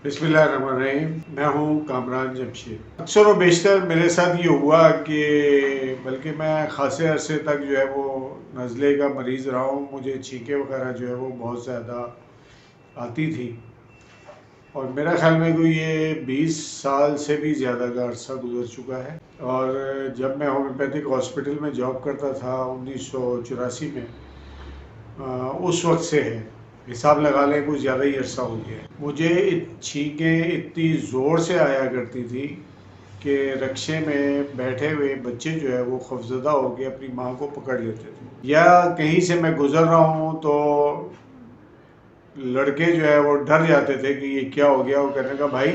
बिस्मिल्लाहिर्रहमानिर्रहीम। मैं हूँ कामरान जमशेद। अक्सर व बेशतर मेरे साथ ये हुआ कि बल्कि मैं ख़ासे अरसे तक जो है वो नज़ले का मरीज़ रहा हूँ। मुझे छींकें वगैरह जो है वो बहुत ज़्यादा आती थी और मेरा ख़्याल में कोई ये 20 साल से भी ज़्यादा का अरसा गुज़र चुका है। और जब मैं होम्योपैथिक हॉस्पिटल में जॉब करता था 1984 में, उस वक्त से है, हिसाब लगा लें कुछ ज़्यादा ही अरसा हो गया। मुझे छींकें इतनी ज़ोर से आया करती थी कि रक्शे में बैठे हुए बच्चे जो है वो खौफज़दा होकर अपनी माँ को पकड़ लेते थे, या कहीं से मैं गुज़र रहा हूँ तो लड़के जो है वो डर जाते थे कि ये क्या हो गया। वो कहने का भाई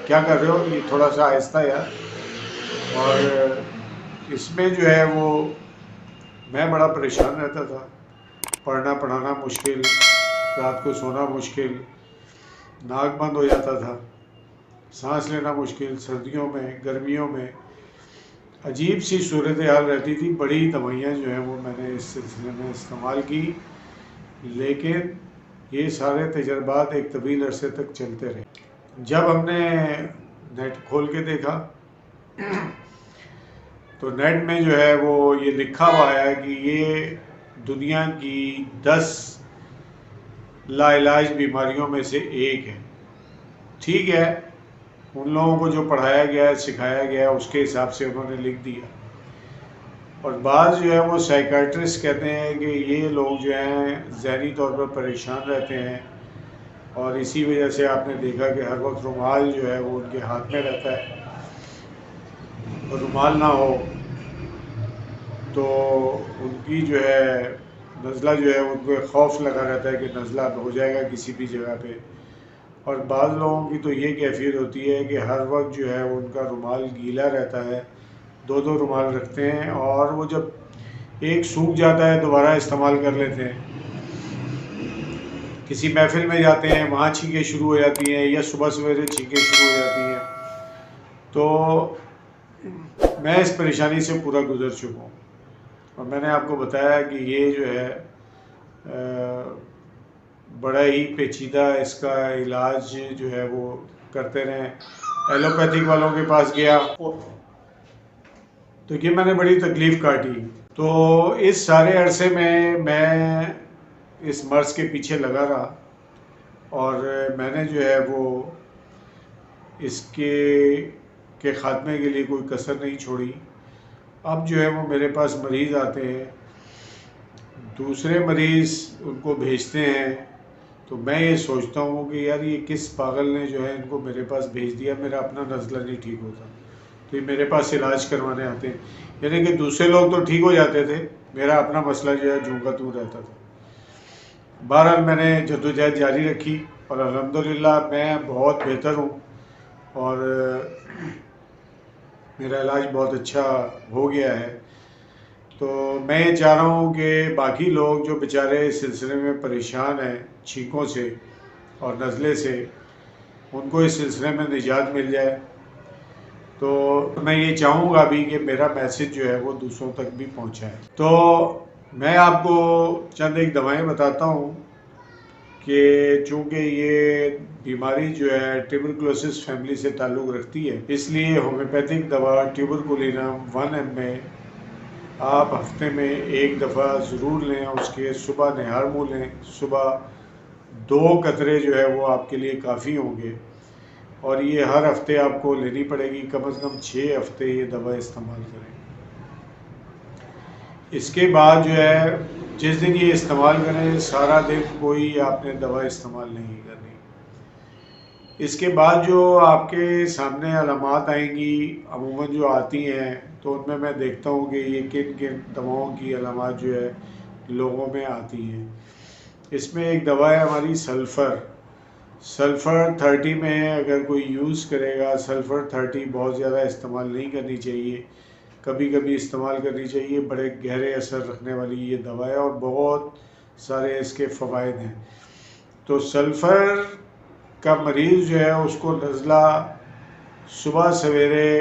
क्या कर रहे हो, ये थोड़ा सा आहिस्ता यार। और इसमें जो है वो मैं बड़ा परेशान रहता था। पढ़ना पढ़ाना मुश्किल, रात को सोना मुश्किल, नाक बंद हो जाता था, सांस लेना मुश्किल, सर्दियों में गर्मियों में अजीब सी सूरत हाल रहती थी। बड़ी दवाइयाँ जो हैं वो मैंने इस सिलसिले में इस्तेमाल की, लेकिन ये सारे तजर्बात एक तवील अरसे तक चलते रहे। जब हमने नेट खोल के देखा तो नेट में जो है वो ये लिखा हुआ है कि ये दुनिया की 10 लाइलाज बीमारियों में से एक है। ठीक है, उन लोगों को जो पढ़ाया गया है, सिखाया गया है, उसके हिसाब से उन्होंने लिख दिया। और बाद जो है वो साइकाट्रिस्ट कहते हैं कि ये लोग जो हैं ज़हनी तौर पर परेशान रहते हैं और इसी वजह से आपने देखा कि हर वक्त रुमाल जो है वो उनके हाथ में रहता है, और रुमाल ना हो तो उनकी जो है नज़ला जो है उनको खौफ लगा रहता है कि नज़ला हो जाएगा किसी भी जगह पे। और बाद लोगों की तो ये कैफियत होती है कि हर वक्त जो है उनका रुमाल गीला रहता है, दो दो रुमाल रखते हैं और वो जब एक सूख जाता है दोबारा इस्तेमाल कर लेते हैं। किसी महफिल में जाते हैं, वहाँ छींकें शुरू हो जाती हैं, या सुबह सवेरे छींकें शुरू हो जाती हैं। तो मैं इस परेशानी से पूरा गुजर चुका हूँ और मैंने आपको बताया कि ये जो है बड़ा ही पेचीदा, इसका इलाज जो है वो करते रहें। एलोपैथिक वालों के पास गया तो ये मैंने बड़ी तकलीफ़ काटी। तो इस सारे अरसे में मैं इस मर्ज़ के पीछे लगा रहा और मैंने जो है वो इसके ख़ात्मे के लिए कोई कसर नहीं छोड़ी। अब जो है वो मेरे पास मरीज़ आते हैं, दूसरे मरीज़ उनको भेजते हैं, तो मैं ये सोचता हूँ कि यार ये किस पागल ने जो है इनको मेरे पास भेज दिया, मेरा अपना नज़ला नहीं ठीक होता तो ये मेरे पास इलाज करवाने आते हैं। यानी कि दूसरे लोग तो ठीक हो जाते थे, मेरा अपना मसला जो है जूं का त्यों रहता था। बहरहाल मैंने जद्दोजहद जारी रखी और अल्हम्दुलिल्लाह मैं बहुत बेहतर हूँ और मेरा इलाज बहुत अच्छा हो गया है। तो मैं ये चाह रहा हूँ कि बाकी लोग जो बेचारे इस सिलसिले में परेशान हैं छींकों से और नज़ले से, उनको इस सिलसिले में निजात मिल जाए। तो मैं ये चाहूँगा भी कि मेरा मैसेज जो है वो दूसरों तक भी पहुँचाए। तो मैं आपको चंद एक दवाएं बताता हूँ कि चूँकि ये बीमारी जो है ट्यूबरकुलोसिस फैमिली से ताल्लुक़ रखती है, इसलिए होम्योपैथिक दवा ट्यूबरकुलिनम 1 ml आप हफ्ते में एक दफ़ा ज़रूर लें। उसके सुबह निहार मुँह लें, सुबह 2 कतरे जो है वो आपके लिए काफ़ी होंगे और ये हर हफ्ते आपको लेनी पड़ेगी। कम से कम 6 हफ्ते ये दवा इस्तेमाल करें। इसके बाद जो है जिस दिन ये इस्तेमाल करें सारा दिन कोई आपने दवा इस्तेमाल नहीं करनी। इसके बाद जो आपके सामने अलामात आएंगी, अमूमन जो आती हैं, तो उनमें मैं देखता हूँ कि ये किन किन दवाओं की अलामात जो है लोगों में आती हैं। इसमें एक दवा है हमारी सल्फ़र 30 में अगर कोई यूज़ करेगा, सल्फ़र 30 बहुत ज़्यादा इस्तेमाल नहीं करनी चाहिए, कभी कभी इस्तेमाल करनी चाहिए। बड़े गहरे असर रखने वाली ये दवा है और बहुत सारे इसके फ़वाइद हैं। तो सल्फ़र का मरीज़ जो है उसको नज़ला सुबह सवेरे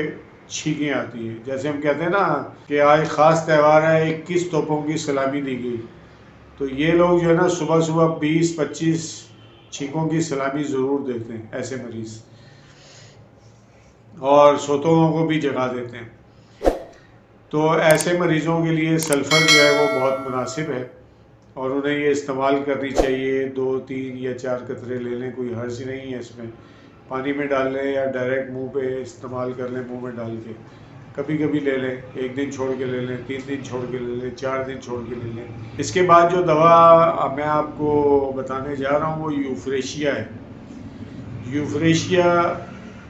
छींकें आती है। जैसे हम कहते हैं ना कि आज ख़ास त्यौहार है, 21 तोपों की सलामी दी गई, तो ये लोग जो है ना सुबह सुबह 20-25 छींकों की सलामी ज़रूर देते हैं ऐसे मरीज़, और सोतों को भी जगा देते हैं। तो ऐसे मरीज़ों के लिए सल्फ़र जो है वो बहुत मुनासिब है और उन्हें ये इस्तेमाल करनी चाहिए। 2, 3 या 4 कतरे ले लें, कोई हर्ज नहीं है इसमें। पानी में डाल लें या डायरेक्ट मुंह पे इस्तेमाल कर लें, मुंह में डाल के। कभी कभी ले लें, 1 दिन छोड़ के ले लें, 3 दिन छोड़ के ले लें, 4 दिन छोड़ के ले लें। इसके बाद जो दवा मैं आपको बताने जा रहा हूँ वो यूफ्रेशिया है। यूफ्रेशिया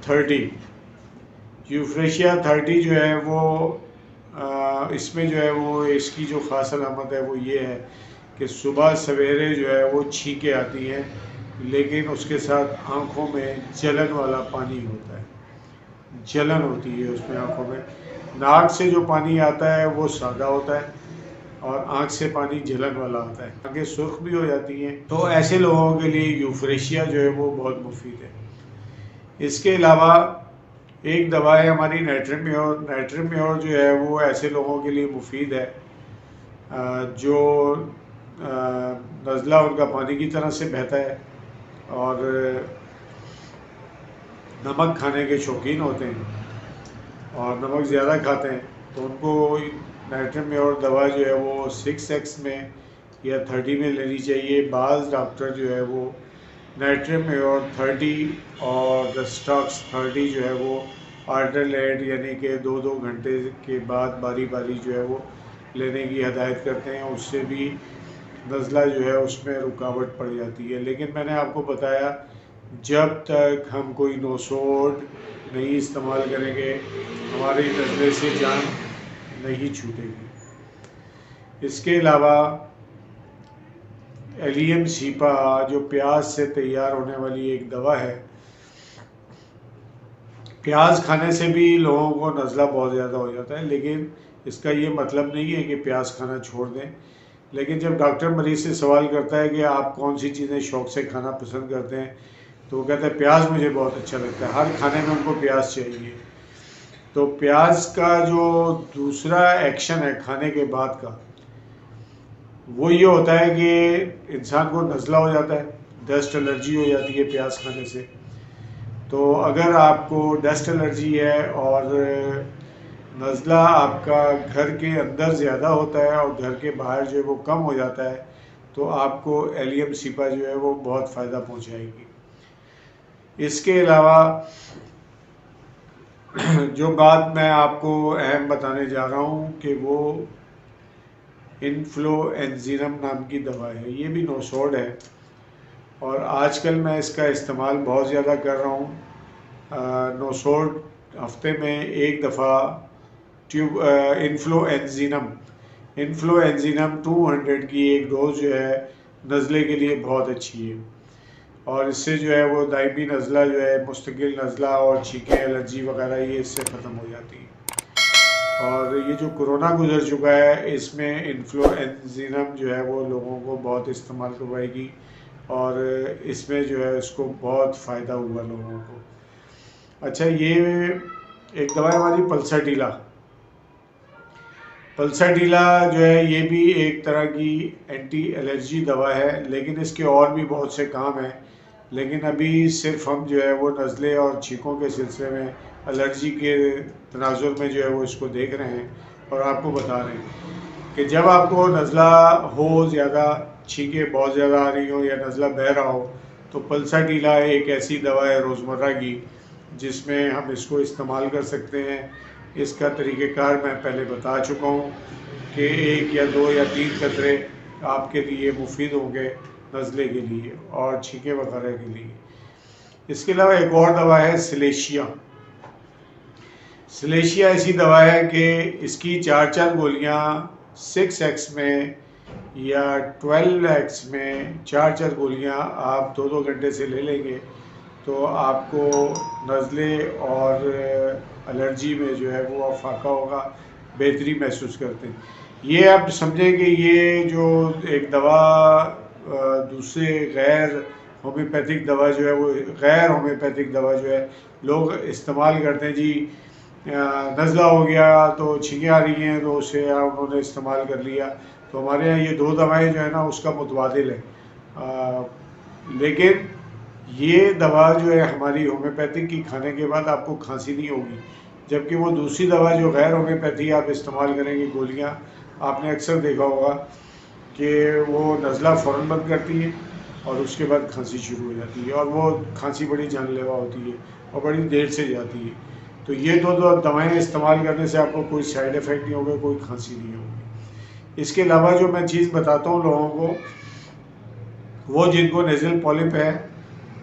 30 यूफ्रेशिया 30 जो है वो इसमें जो है वो इसकी जो ख़ास अलामत है वो ये है कि सुबह सवेरे जो है वो छींकें आती हैं, लेकिन उसके साथ आँखों में जलन वाला पानी होता है, जलन होती है उसमें आँखों में। नाक से जो पानी आता है वो सादा होता है और आँख से पानी जलन वाला आता है, आँखें सुर्ख भी हो जाती हैं। तो ऐसे लोगों के लिए यूफ्रेशिया जो है वो बहुत मुफीद है। इसके अलावा एक दवा है हमारी नाइट्रोम्योर। नाइट्रोम्योर जो है वो ऐसे लोगों के लिए मुफीद है जो नज़ला उनका पानी की तरह से बहता है और नमक खाने के शौकीन होते हैं और नमक ज़्यादा खाते हैं, तो उनको नाइट्रोम्योर दवा जो है वो 6x में या 30 में लेनी चाहिए। बाज़ डॉक्टर जो है वो नाइट्रोम्योर 30 और रस्टॉक्स 30 जो है वो आल्टरनेट यानी कि 2-2 घंटे के बाद बारी बारी जो है वो लेने की हदायत करते हैं। उससे भी नज़ला जो है उसमें रुकावट पड़ जाती है। लेकिन मैंने आपको बताया जब तक हम कोई नोसोड नहीं इस्तेमाल करेंगे हमारी नज़ले से जान नहीं छूटेगी। इसके अलावा एलियम सीपा जो प्याज से तैयार होने वाली एक दवा है। प्याज खाने से भी लोगों को नज़ला बहुत ज़्यादा हो जाता है, लेकिन इसका ये मतलब नहीं है कि प्याज खाना छोड़ दें। लेकिन जब डॉक्टर मरीज़ से सवाल करता है कि आप कौन सी चीज़ें शौक़ से खाना पसंद करते हैं, तो वो कहते हैं प्याज मुझे बहुत अच्छा लगता है, हर खाने में उनको प्याज चाहिए। तो प्याज का जो दूसरा एक्शन है खाने के बाद का, वो ये होता है कि इंसान को नज़ला हो जाता है, डस्ट एलर्जी हो जाती है प्याज खाने से। तो अगर आपको डस्ट एलर्जी है और नज़ला आपका घर के अंदर ज़्यादा होता है और घर के बाहर जो है वो कम हो जाता है, तो आपको एलियम सीपा जो है वो बहुत फ़ायदा पहुंचाएगी। इसके अलावा जो बात मैं आपको अहम बताने जा रहा हूँ कि वो इन्फ्लुएंजिनम नाम की दवा है। ये भी नोसोड है और आजकल मैं इसका इस्तेमाल बहुत ज़्यादा कर रहा हूँ। नोसोड हफ्ते में एक दफ़ा इन्फ्लुएंजिनम 200 की एक डोज जो है नज़ले के लिए बहुत अच्छी है और इससे जो है वो दायमी नज़ला जो है मुस्तकिल नज़ला और छींकें एलर्जी वगैरह ये इससे ख़त्म हो जाती है। और ये जो कोरोना गुजर चुका है इसमें इन्फ्लुएंजिनम जो है वो लोगों को बहुत इस्तेमाल करवाएगी और इसमें जो है इसको बहुत फ़ायदा हुआ लोगों को। अच्छा, ये एक दवा है हमारी पल्साटीला। पल्साटीला जो है ये भी एक तरह की एंटी एलर्जी दवा है, लेकिन इसके और भी बहुत से काम हैं। लेकिन अभी सिर्फ हम जो है वो नज़ले और छींकों के सिलसिले में एलर्जी के तनाजुर में जो है वो इसको देख रहे हैं और आपको बता रहे हैं कि जब आपको नज़ला हो, ज़्यादा छींकें बहुत ज़्यादा आ रही हो या नज़ला बह रहा हो, तो पल्साटीला एक ऐसी दवा है रोज़मर्रा की जिसमें हम इसको इस्तेमाल कर सकते हैं। इसका तरीक़ेकार मैं पहले बता चुका हूँ कि 1 या 2 या 3 कतरे आपके लिए मुफीद होंगे नज़ले के लिए और छींके वगैरह के लिए। इसके अलावा एक और दवा है सिलेशिया। सिलेशिया ऐसी दवा है कि इसकी 4-4 गोलियाँ 6x में या 12x में 4-4 गोलियाँ आप 2-2 घंटे से ले लेंगे तो आपको नज़ले और एलर्जी में जो है वो फाका होगा, बेहतरी महसूस करते हैं। ये आप समझें कि ये जो एक दवा दूसरे गैर होम्योपैथिक दवा जो है वो गैर होम्योपैथिक दवा जो है लोग इस्तेमाल करते हैं। जी नज़ला हो गया तो छींकें आ रही हैं तो उसे उन्होंने इस्तेमाल कर लिया। तो हमारे यहाँ ये 2 दवाएं जो है ना उसका मुतबादिल है। लेकिन ये दवा जो है हमारी होम्योपैथिक की खाने के बाद आपको खांसी नहीं होगी, जबकि वो दूसरी दवा जो गैर होम्योपैथी आप इस्तेमाल करेंगे गोलियां, आपने अक्सर देखा होगा कि वो नज़ला फ़ौरन बंद करती है और उसके बाद खांसी शुरू हो जाती है, और वो खांसी बड़ी जानलेवा होती है और बड़ी देर से जाती है। तो ये दो दवाएं इस्तेमाल करने से आपको कोई साइड इफ़ेक्ट नहीं होगा, कोई खांसी नहीं होगी। इसके अलावा जो मैं चीज़ बताता हूँ लोगों को, वो जिनको नेज़ल पॉलिप है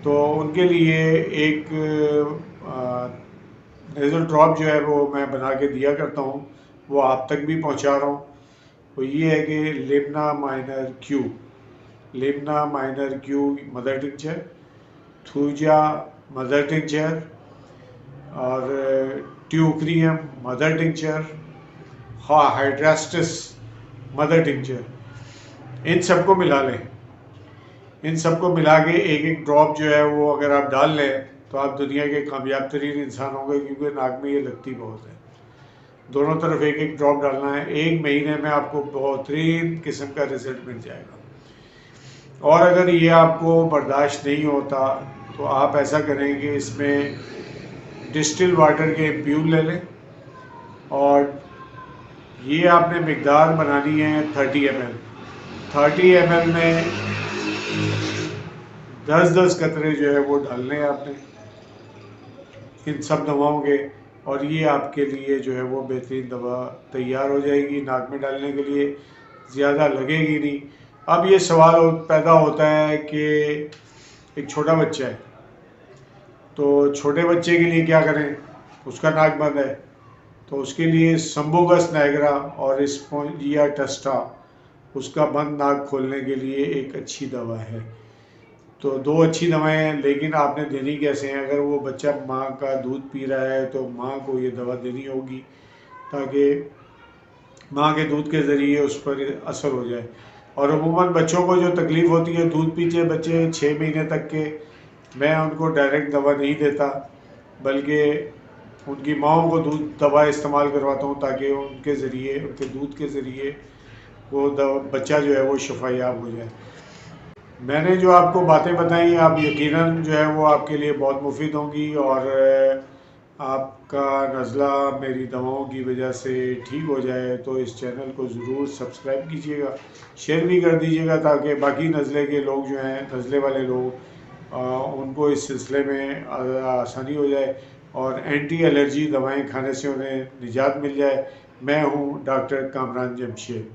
तो उनके लिए एक नेज़ल ड्रॉप जो है वो मैं बना के दिया करता हूँ, वो आप तक भी पहुँचा रहा हूँ। वो ये है कि Lemna minor Q mother tincture, Thuja mother tincture और Teucrium mother tincture, Hydrastis mother tincture, इन सबको मिला लें। इन सबको मिला के एक एक ड्रॉप जो है वो अगर आप डाल लें तो आप दुनिया के कामयाब तरीन इंसान होंगे, क्योंकि नाक में ये लगती बहुत है। दोनों तरफ एक एक ड्रॉप डालना है, 1 महीने में आपको बेहतरीन किस्म का रिजल्ट मिल जाएगा। और अगर ये आपको बर्दाश्त नहीं होता तो आप ऐसा करें कि इसमें डिस्टिल वाटर के एम्प्यूल ले लें, और ये आपने मिकदार बनानी है 30 ml। 30 ml में 10-10 कतरे जो है वो डालने हैं आपने इन सब दवाओं के, और ये आपके लिए जो है वो बेहतरीन दवा तैयार हो जाएगी। नाक में डालने के लिए ज़्यादा लगेगी नहीं। अब ये सवाल पैदा होता है कि एक छोटा बच्चा है, तो छोटे बच्चे के लिए क्या करें, उसका नाक बंद है, तो उसके लिए संबोगस नाइग्रा और स्पोंजिया टेस्टा उसका बंद नाक खोलने के लिए एक अच्छी दवा है। तो 2 अच्छी दवाएं हैं, लेकिन आपने देनी कैसे हैं? अगर वो बच्चा माँ का दूध पी रहा है तो माँ को ये दवा देनी होगी, ताकि माँ के दूध के ज़रिए उस पर असर हो जाए। और अमूमन बच्चों को जो तकलीफ़ होती है, दूध पीते बच्चे 6 महीने तक के, मैं उनको डायरेक्ट दवा नहीं देता, बल्कि उनकी माँओं को दवा इस्तेमाल करवाता हूँ, ताकि उनके ज़रिए, उनके दूध के ज़रिए वो बच्चा जो है वो शफायाब हो जाए। मैंने जो आपको बातें बताई, आप यकीनन जो है वो आपके लिए बहुत मुफीद होंगी, और आपका नज़ला मेरी दवाओं की वजह से ठीक हो जाए तो इस चैनल को ज़रूर सब्सक्राइब कीजिएगा, शेयर भी कर दीजिएगा, ताकि बाकी नज़ले के लोग जो हैं, नज़ले वाले लोग, उनको इस सिलसिले में आसानी हो जाए और एंटी एलर्जी दवाएं खाने से उन्हें निजात मिल जाए। मैं हूँ डॉक्टर कामरान जमशेद।